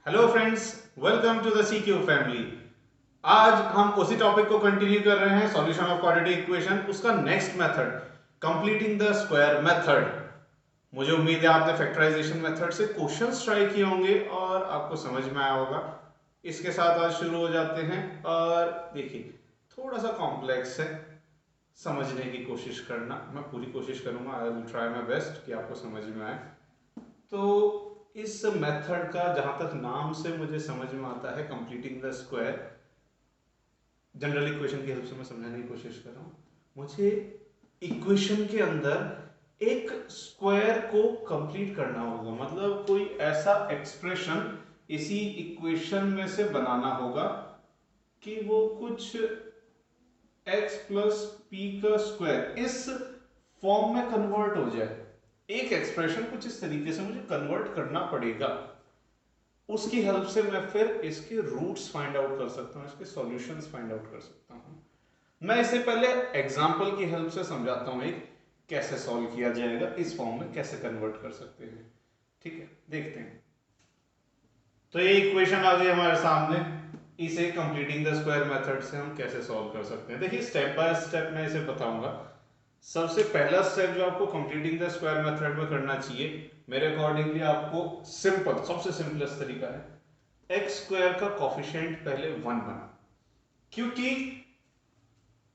Hello friends, welcome to the CQ family. आज हम उसी टॉपिक को कंटिन्यू कर रहे हैं, सॉल्यूशन ऑफ क्वाड्रेटिक इक्वेशन, उसका next method, completing the square method. मुझे उम्मीद है आपने फैक्टराइजेशन मेथड से क्वेश्चंस ट्राई किए होंगे और आपको समझ में आया होगा। इसके साथ आज शुरू हो जाते हैं। और देखिए, थोड़ा सा कॉम्प्लेक्स है, समझने की कोशिश करना। मैं पूरी कोशिश करूंगा, I will try my best कि आपको समझ में आए। तो इस मेथड का जहां तक नाम से मुझे समझ में आता है, completing the square, general equation की हेल्प से मैं समझाने की कोशिश कर रहा हूं। मुझे इक्वेशन के अंदर एक स्क्वायर को कंप्लीट करना होगा, मतलब कोई ऐसा एक्सप्रेशन इसी इक्वेशन में से बनाना होगा कि वो कुछ x प्लस पी का स्क्वायर इस फॉर्म में कन्वर्ट हो जाए। एक एक्सप्रेशन कुछ इस तरीके से मुझे कन्वर्ट करना पड़ेगा। उसकी हेल्प से मैं फिर इसके रूट्स फाइंड आउट कर सकता हूं, इसके सॉल्यूशंस फाइंड आउट कर सकता हूं। मैं इसे पहले एग्जांपल की हेल्प से समझाता हूं, एक कैसे सॉल्व किया जाएगा, इस फॉर्म में कैसे कन्वर्ट कर सकते हैं। ठीक है, देखते हैं। तो ये इक्वेशन आ गई हमारे सामने। इसे कंप्लीटिंग द स्क्वायर मेथड से हम कैसे सॉल्व कर सकते हैं, देखिए स्टेप बाय स्टेप मैं इसे बताऊंगा। सबसे पहला स्टेप जो आपको कंप्लीटिंग द स्क्वायर मेथड में करना चाहिए, मेरे अकॉर्डिंगली आपको सिंपल, सबसे सिंपलेस्ट तरीका है, एक्स स्क्वायर का कॉफिशिएंट पहले वन बना, क्योंकि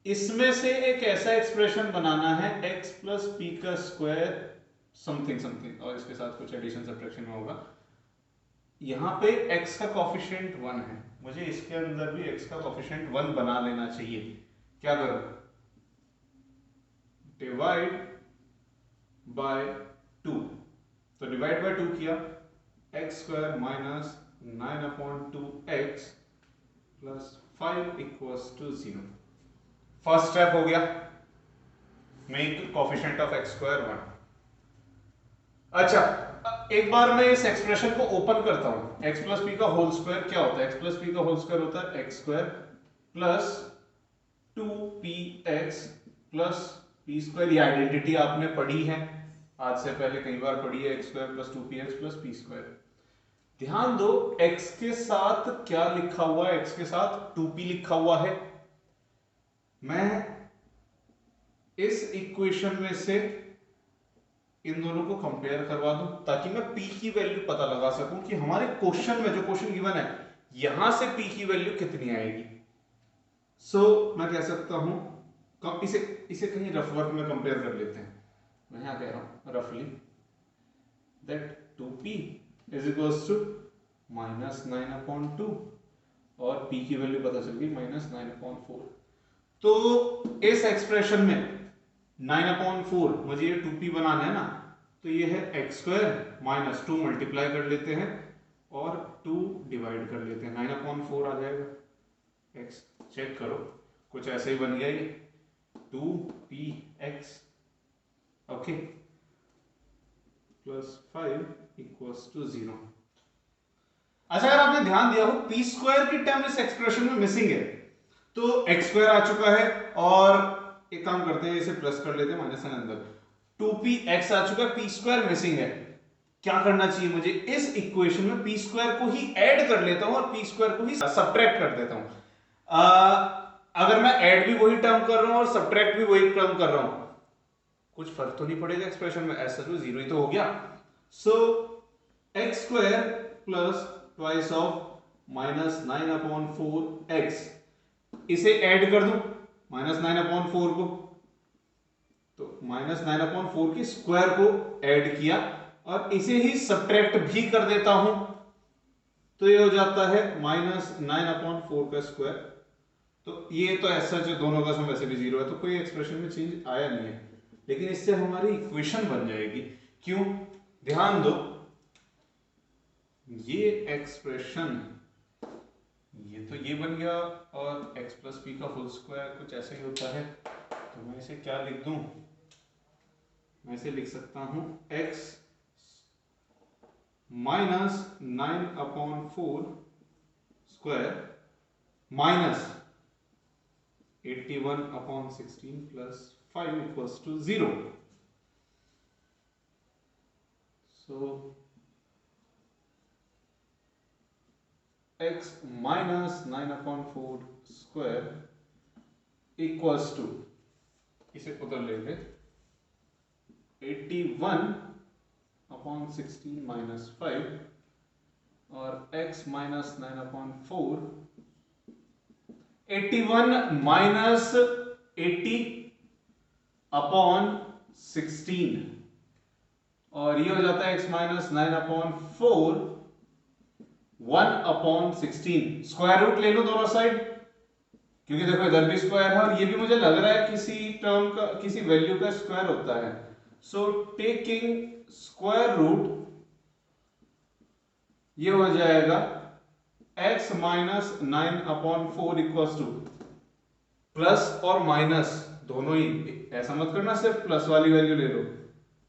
इसमें से एक ऐसा एक्सप्रेशन बनाना है x प्लस पी का स्क्वायर समथिंग समथिंग, और इसके साथ कुछ एडिशन सब्ट्रैक्शन में होगा। यहां पे x का कॉफिशिएंट वन है, मुझे इसके अंदर भी x का कॉफिशिएंट वन बना लेना चाहिए। क्या करो, डिवाइड बाय टू। तो डिवाइड बाय टू किया, x square minus 9/2x plus 5 equals to 0। First step हो गया, make coefficient of x square one. अच्छा, एक बार मैं इस एक्सप्रेशन को ओपन करता हूं। एक्स प्लस पी का होल स्क्वायर क्या होता है? एक्स प्लस पी का होल स्क्वायर होता है x square plus 2px plus P square. ये आइडेंटिटी आपने पढ़ी है, आज से पहले कई बार पढ़ी है, x square plus 2px plus P square. ध्यान दो, x के साथ क्या लिखा हुआ है? x के साथ 2p लिखा हुआ है। मैं इस इक्वेशन में से इन दोनों को कंपेयर करवा दूं ताकि मैं p की वैल्यू पता लगा सकूं कि हमारे क्वेश्चन में, जो क्वेश्चन गिवन है, यहां से p की वैल्यू कितनी आएगी। मैं कह सकता हूं, इसे इसे कहीं रफ वर्क में कंपेयर कर लेते हैं। मैं यहां कह रहा हूं रफली that 2p is equals to -9/2, और p की वैल्यू पता चल गई -9/4। तो इस एक्सप्रेशन में 9/4 मुझे ये 2p बनाना है ना, तो ये है एक्स स्क्वायर माइनस 2 मल्टीप्लाई कर लेते हैं और 2 डिवाइड कर लेते हैं, 9/4 आ जाएगा। एक्स चेक करो, कुछ ऐसे ही बन गया ये 2px, okay, plus 5 equals to 0। अच्छा, अगर आपने ध्यान दिया हो, पी स्क्वायर की टर्म इस एक्सप्रेशन में मिसिंग है, तो एक्स स्क्वायर आ चुका है, और एक काम करते हैं, इसे प्लस कर लेते हैं, माइनस के अंदर 2px आ चुका है, पी स्क्वायर मिसिंग है। क्या करना चाहिए मुझे? इस इक्वेशन में पी स्क्वायर को ही ऐड कर लेता हूं और पी स्क्वायर को ही सब्ट्रैक्ट कर देता हूं। अगर मैं ऐड भी वही टर्म कर रहा हूं और सब्ट्रैक्ट भी वही टर्म कर रहा हूं, कुछ फर्क तो नहीं पड़ेगा एक्सप्रेशन में, ऐसा तो जीरो ही तो हो गया। So x square plus twice of -9/4x, इसे ऐड कर दूं -9/4 को, तो -9/4 के स्क्वायर को ऐड किया और इसे ही सब्ट्रैक्ट भी कर देता हूं, तो ये हो जाता है -9/4 का स्क्वायर। तो ये तो ऐसा जो दोनों का सम वैसे भी जीरो है, तो कोई एक्सप्रेशन में चेंज आया नहीं है, लेकिन इससे हमारी इक्वेशन बन जाएगी। क्यों? ध्यान दो, ये एक्सप्रेशन, ये बन गया, और x प्लस पी का होल स्क्वायर कुछ ऐसे ही होता है। तो मैं इसे क्या लिख दूं? मैं इसे लिख सकता हूं x -9/4 square minus 81/16 plus 5 equals to 0। So x minus 9/4 square equals to, इसे उधर ले ले, 81/16 माइनस 5 और x माइनस 9/4, 81 माइनस 80/16 और ये हो जाता है x माइनस 9/4 1/16। स्क्वायर रूट ले लो दोनों साइड, क्योंकि देखो इधर भी स्क्वायर है और ये भी मुझे लग रहा है किसी टर्म का, किसी वैल्यू का स्क्वायर होता है। सो टेकिंग स्क्वायर रूट, ये हो जाएगा x minus 9/4 equals to, plus और माइनस दोनों ही, ऐसा मत करना सिर्फ प्लस वाली वैल्यू ले लो,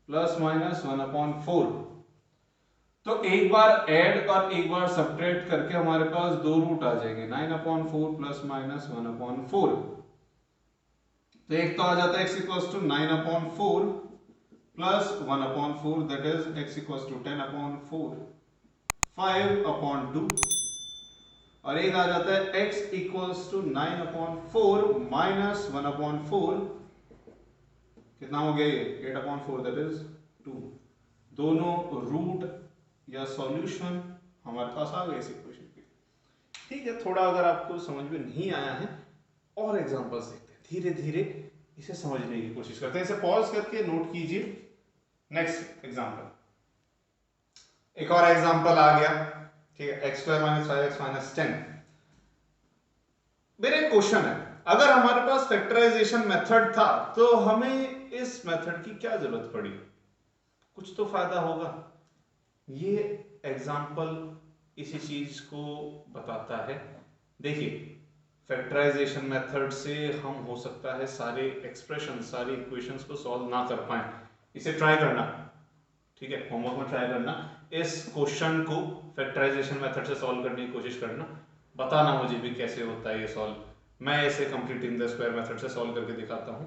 प्लस माइनस 1/4। तो एक बार ऐड और एक बार सब्ट्रैक्ट करके हमारे पास दो रूट आ जाएंगे, 9/4 प्लस माइनस 1/4। तो एक तो आ जाता है x equals to 9/4 plus 1/4, that is x equals to 10/4 5/2, और एक आ जाता है x इक्वल्स टू 9/4 माइनस 1/4, कितना हो गया ये 8/4, दैट इज 2। दोनों रूट या सॉल्यूशन हमारे पास आ गए इस इक्वेशन के। ठीक है, थोड़ा अगर आपको समझ में नहीं आया है और एग्जांपल्स देखते हैं, धीरे धीरे इसे समझने की कोशिश करते हैं। इसे पॉज करके नोट कीजिए। नेक्स्ट एग्जांपल, एक और एग्जांपल आ गया, ठीक है, x² माइनस 5x माइनस 10। मेरा एक क्वेश्चन है, अगर हमारे पास फैक्टराइजेशन मेथड था तो हमें इस मेथड की क्या जरूरत पड़ी? कुछ तो फायदा होगा। ये एग्जाम्पल इसी चीज को बताता है। देखिए, फैक्टराइजेशन मेथड से हम हो सकता है सारे एक्सप्रेशन, सारी इक्वेशंस को सॉल्व ना कर पाए। इसे ट्राई करना, ठीक है, होमवर्क में ट्राई करना, इस क्वेश्चन को फैक्टराइजेशन मेथड से सॉल्व करने की कोशिश करना, बताना मुझे भी कैसे होता है ये सॉल्व। मैं इसे कंप्लीटिंग द स्क्वायर मेथड से सॉल्व करके दिखाता हूं।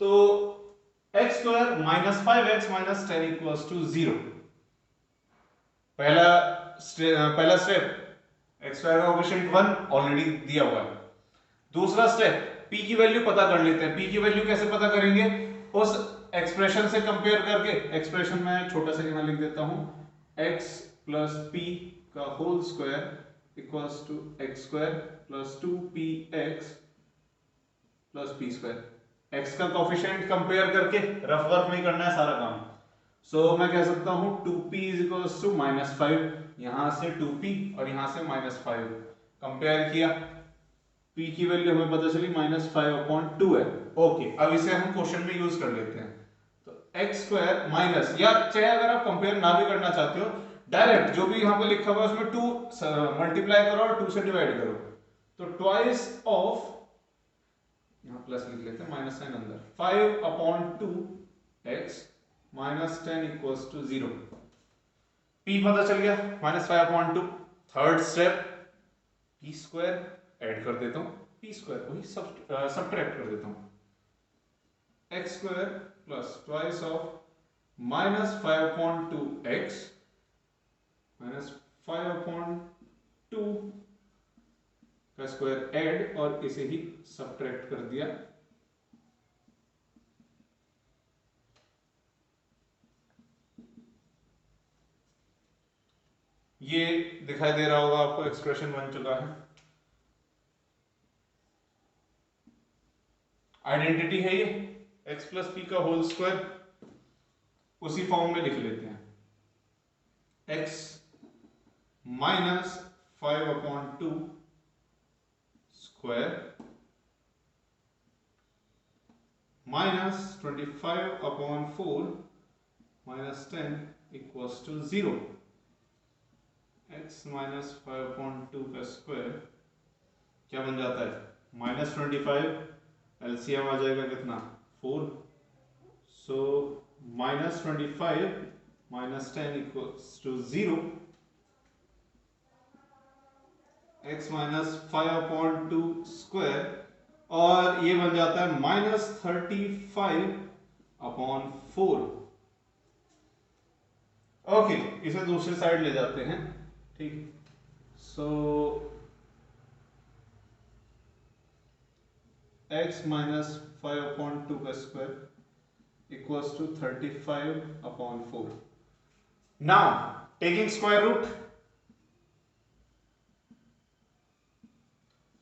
तो x² minus 5x minus 10 equals to 0। पहला स्टेप, x² का कोएफिशिएंट 1 ऑलरेडी दिया हुआ है। दूसरा स्टेप, p की वैल्यू पता कर लेते हैं। p की वैल्यू कैसे पता करेंगे? उस एक्सप्रेशन से कंपेयर करके। एक्सप्रेशन में छोटा सा यहां लिख देता हूं, x प्लस p का whole square equals to x² plus 2px plus p square. x का कोएफिशिएंट कंपेयर करके रफ वर्क में करना है सारा काम। सो मैं कह सकता हूं 2p इज इक्वल्स टू -5, यहां से 2p और यहां से -5 कंपेयर किया, p की वैल्यू हमें पता चली -5/2 है। ओके, अब इसे हम क्वेश्चन में यूज कर लेते हैं। तो x² माइनस, या चाहे अगर आप कंपेयर ना भी करना चाहते हो, डायरेक्ट जो भी यहां पे लिखा हुआ है उसमें 2 मल्टीप्लाई करो और 2 से डिवाइड करो, तो ट्वाइस ऑफ, यहां प्लस लिख लेते हैं, माइनस साइन अंदर, 5/2x minus 10 equals to 0। p पता चल गया -5/2। थर्ड स्टेप, p² ऐड कर देता हूं, p² को ही सब्ट्रैक्ट कर देता हूं, x² plus twice of -5/2x minus 5/2 का स्क्वायर ऐड, और इसे ही सब्ट्रैक्ट कर दिया। ये दिखाई दे रहा होगा आपको, एक्सप्रेशन बन चुका है। आइडेंटिटी है ये, x प्लस पी का होल स्क्वायर, उसी फॉर्म में लिख लेते हैं, x minus 5/2 square minus 25/4 minus 10 equals to 0। x minus 5/2 का स्क्वायर क्या बन जाता है, -25, एलसीएम आ जाएगा कितना, 4। So -25 minus 10 equals to 0। x minus 5/2 square, और ये बन जाता है -35/4। ओके, इसे दूसरी साइड ले जाते हैं, ठीक। सो x माइनस 5/2 का square equals to 35/4. Now taking square root,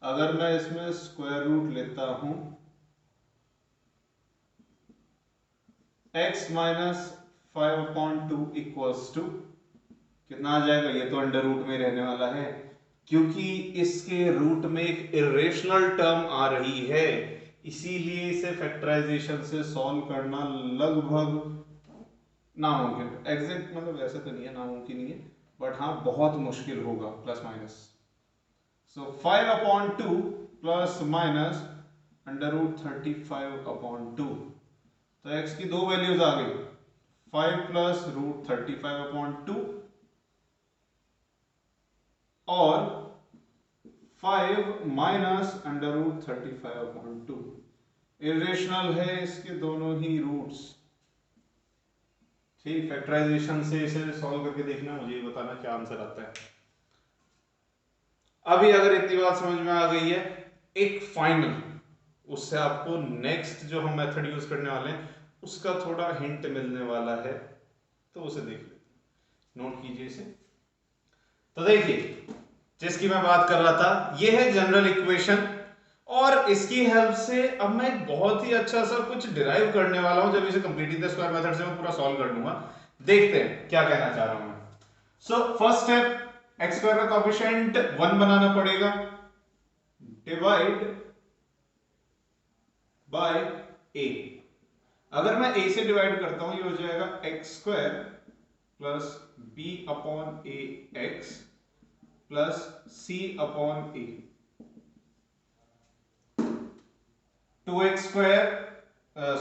अगर मैं इसमें स्क्वायर रूट लेता हूं x माइनस 5/2 इक्वल्स टू कितना आ जाएगा, ये तो अंडर रूट में रहने वाला है क्योंकि इसके रूट में एक इरेशनल टर्म आ रही है, इसीलिए इसे फैक्टराइजेशन से सॉल्व करना लगभग नामुमकिन, एग्जैक्ट मतलब ऐसा तो नहीं है, नामुमकिन नहीं है, बट हाँ बहुत मुश्किल होगा, प्लस माइनस. सो 5/2 प्लस माइनस अंडर रूट 35/2. तो x की दो वैल्यूज आ गई, 5 प्लस रूट 35/2 और 5 माइनस अंडर रूट 35/2. इरेशनल है इसके दोनों ही रूट्स. ठीक, फैक्टराइजेशन से इसे सॉल्व करके देखना, मुझे ये बताना क्या आंसर आता है. अभी अगर इतनी बात समझ में आ गई है, एक फाइनल उससे आपको नेक्स्ट जो हम मेथड यूज करने वाले हैं उसका थोड़ा हिंट मिलने वाला है, तो उसे देख लेते हैं. नोट कीजिए इसे. तो देखिए जिसकी मैं बात कर रहा था, ये है जनरल इक्वेशन और इसकी हेल्प से अब मैं एक बहुत ही अच्छा सा कुछ डिराइव करने वाला हूं. जब इसे कंप्लीटिंग द स्क्वायर मेथड से मैं पूरा सॉल्व कर लूंगा, देखते हैं क्या कहना चाह रहा हूं मैं. So first step, x square का कोएफिशिएंट 1 बनाना पड़ेगा, डिवाइड बाय a. अगर मैं a से डिवाइड करता हूं, ये हो जाएगा x square plus b upon a x plus c upon a. 2x square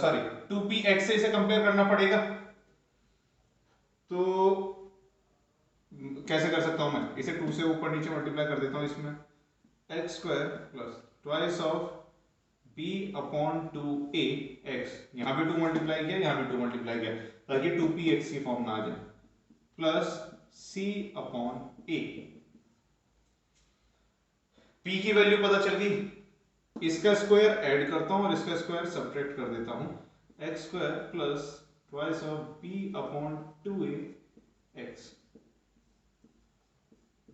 sorry 2px से इसे कंपेयर करना पड़ेगा. तो कैसे कर सकता हूं मैं इसे, 2 से ऊपर नीचे मल्टीप्लाई कर देता हूं इसमें, x square plus twice of b upon 2a x. यहां भी 2 मल्टीप्लाई किया, यहां भी 2 मल्टीप्लाई किया, ताकि 2px की फॉर्म में आ जाए, plus c upon a. p की वैल्यू पता चल गई, इसका स्क्वायर ऐड करता हूं और इसका स्क्वायर सब्ट्रैक्ट कर देता हूं. X square plus twice of b upon 2a x.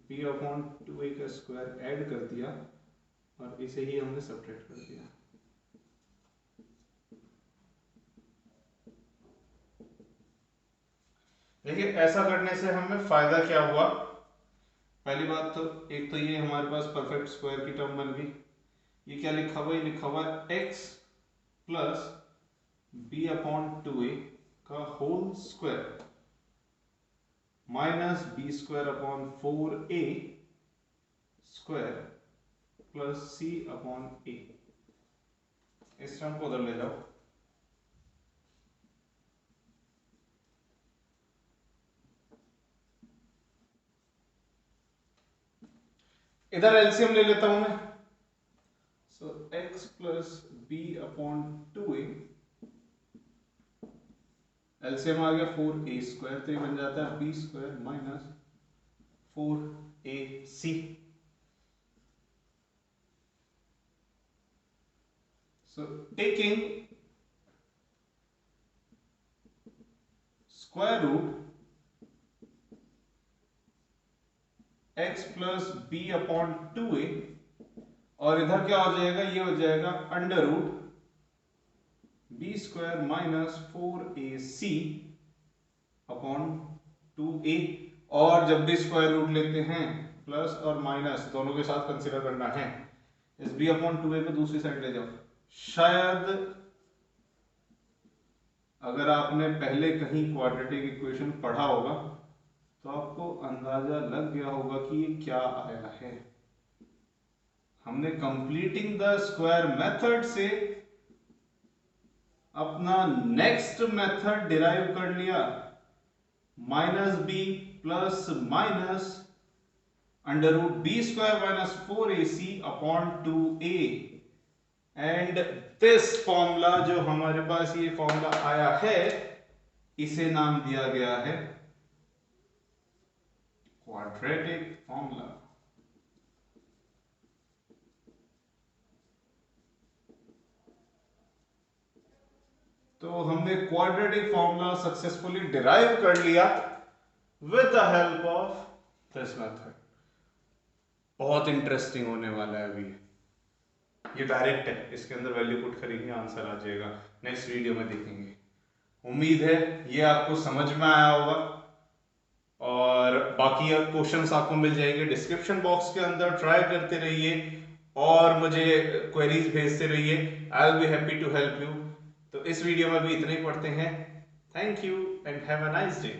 b upon 2a का स्क्वायर ऐड कर दिया और इसे ही हमने सब्ट्रैक्ट कर दिया. देखिए ऐसा करने से हमें फायदा क्या हुआ. पहली बात तो एक तो ये हमारे पास परफेक्ट स्क्वायर की टर्म बन गई. ये क्या लिखा हुआ है, लिखा हुआ है x plus b upon 2a का whole square minus b square upon 4a square plus c upon a. इस टर्म को उधर ले जाओ. इधर एलसीएम ले लेता हूं मैं. So x plus b upon 2a, LCM आ गया 4a स्क्वायर, तो ये बन जाता है b square minus 4ac. So taking square root x plus b upon 2a, और इधर क्या हो जाएगा, ये हो जाएगा under root b square minus 4ac upon 2a. और जब भी स्क्वायर रूट लेते हैं प्लस और माइनस दोनों के साथ कंसीडर करना है. इस b अपॉन 2a को दूसरी साइड ले जाओ. शायद अगर आपने पहले कहीं क्वाड्रेटिक इक्वेशन पढ़ा होगा तो आपको अंदाजा लग गया होगा कि ये क्या आया है. हमने कंप्लीटिंग द स्क्वायर मेथड से अपना नेक्स्ट मेथड डिराइव कर लिया, minus b plus minus under root b square minus 4ac upon 2a. And this formula जो हमारे पास ये फॉर्मूला आया है, इसे नाम दिया गया है क्वाड्रेटिक फॉर्मूला. तो हमने क्वाड्रेटिक फॉर्मूला सक्सेसफुली डिराइव कर लिया with the help of this method. बहुत इंटरेस्टिंग होने वाला है अभी। ये डायरेक्ट है, इसके अंदर वैल्यू पुट करेंगे, आंसर आ जाएगा। नेक्स्ट वीडियो में देखेंगे। उम्मीद है ये आपको समझ में आया होगा और बाकी क्वेश्चंस आपको मिल जाएंगे डिस्क्रिप्शन बॉक्स के अंदर। ट्राई करते रहिए और मुझे क्वेरीज भेजते रहिए। I will be happy to help you. तो इस वीडियो में भी इतना ही पढ़ते हैं। Thank you and have a nice day.